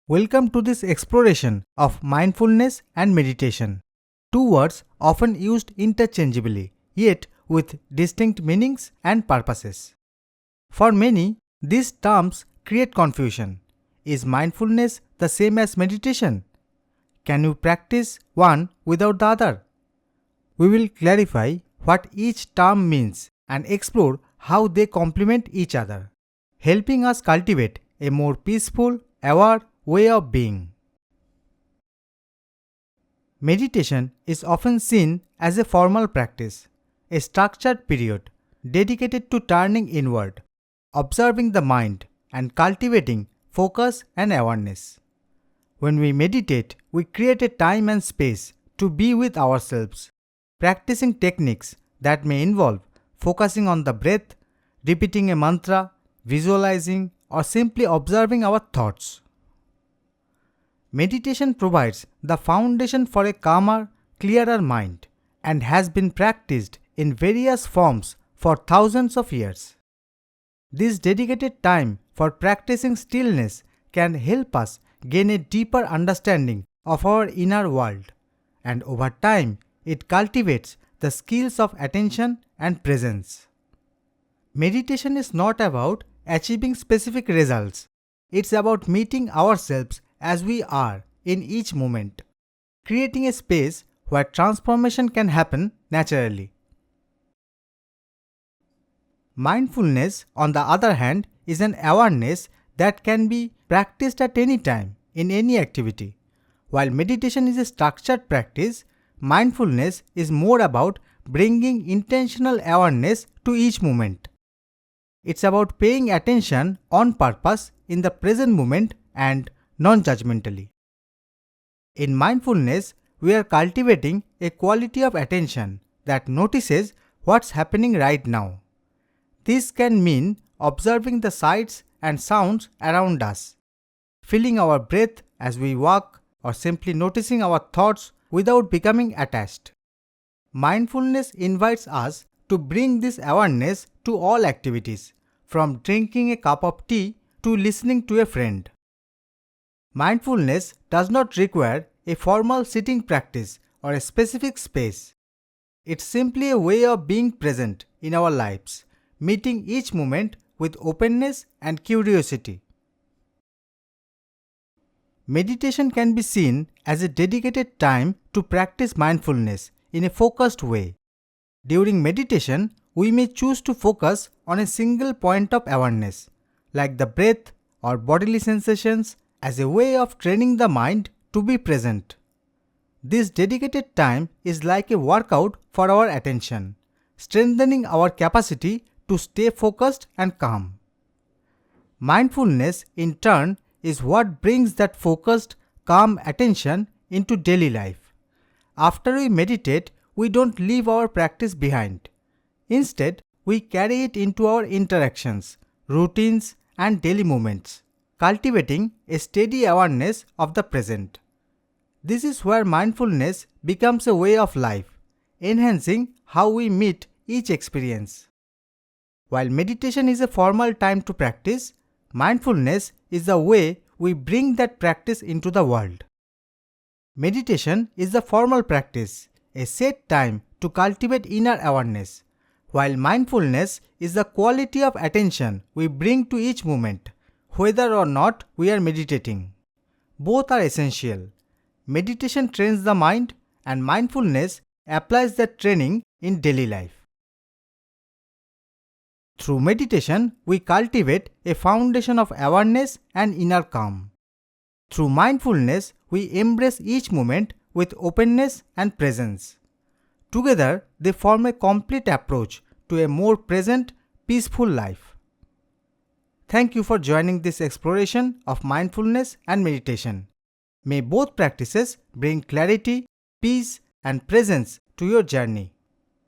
Welcome to this exploration of mindfulness and meditation. Two words often used interchangeably, yet with distinct meanings and purposes. For many, these terms create confusion. Is mindfulness the same as meditation? Can you practice one without the other? We will clarify what each term means and explore how they complement each other, helping us cultivate a more peaceful, aware way of being. Meditation is often seen as a formal practice, a structured period dedicated to turning inward, observing the mind, and cultivating focus and awareness. When we meditate, we create a time and space to be with ourselves, practicing techniques that may involve focusing on the breath, repeating a mantra, visualizing, or simply observing our thoughts. Meditation provides the foundation for a calmer, clearer mind and has been practiced in various forms for thousands of years. This dedicated time for practicing stillness can help us gain a deeper understanding of our inner world, and over time, it cultivates the skills of attention and presence. Meditation is not about achieving specific results. It's about meeting ourselves as we are in each moment, creating a space where transformation can happen naturally. Mindfulness, on the other hand, is an awareness that can be practiced at any time, in any activity. While meditation is a structured practice, mindfulness is more about bringing intentional awareness to each moment. It's about paying attention on purpose in the present moment and non-judgmentally. In mindfulness, we are cultivating a quality of attention that notices what's happening right now. This can mean observing the sights and sounds around us, feeling our breath as we walk, or simply noticing our thoughts without becoming attached. Mindfulness invites us to bring this awareness to all activities, from drinking a cup of tea to listening to a friend. Mindfulness does not require a formal sitting practice or a specific space. It's simply a way of being present in our lives, meeting each moment with openness and curiosity. Meditation can be seen as a dedicated time to practice mindfulness in a focused way. During meditation, we may choose to focus on a single point of awareness, like the breath or bodily sensations, as a way of training the mind to be present. This dedicated time is like a workout for our attention, strengthening our capacity to stay focused and calm. Mindfulness, in turn, is what brings that focused, calm attention into daily life. After we meditate, we don't leave our practice behind. Instead, we carry it into our interactions, routines, and daily moments, cultivating a steady awareness of the present. This is where mindfulness becomes a way of life, enhancing how we meet each experience. While meditation is a formal time to practice, mindfulness is the way we bring that practice into the world. Meditation is the formal practice, a set time to cultivate inner awareness, while mindfulness is the quality of attention we bring to each moment, whether or not we are meditating. Both are essential. Meditation trains the mind, and mindfulness applies that training in daily life. Through meditation, we cultivate a foundation of awareness and inner calm. Through mindfulness, we embrace each moment with openness and presence. Together, they form a complete approach to a more present, peaceful life. Thank you for joining this exploration of mindfulness and meditation. May both practices bring clarity, peace, and presence to your journey.